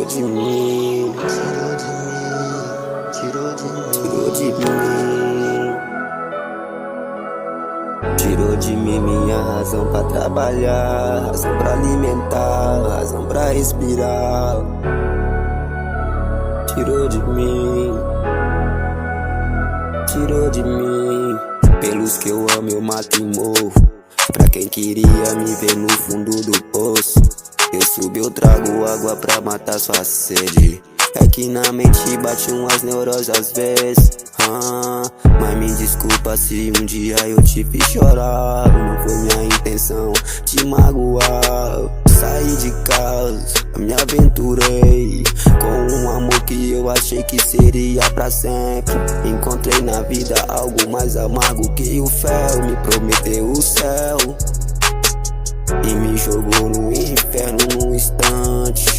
tirou de mim, tirou de mim, tirou de mim minha razão pra trabalhar, razão pra alimentar, razão pra respirar. Tirou de mim, tirou de mim. Pelos que eu amo eu mato e morro. Pra quem queria me ver no fundo do poço, eu subi, eu trago água pra matar sua sede. É que na mente bate umas neuroses às vezes, mas me desculpa se um dia eu te fiz chorar. Não foi minha intenção te magoar. Saí de casa, me aventurei com um amor que eu achei que seria pra sempre. Encontrei na vida algo mais amargo que o fel. Me prometeu o céu e me jogou no inferno num instante.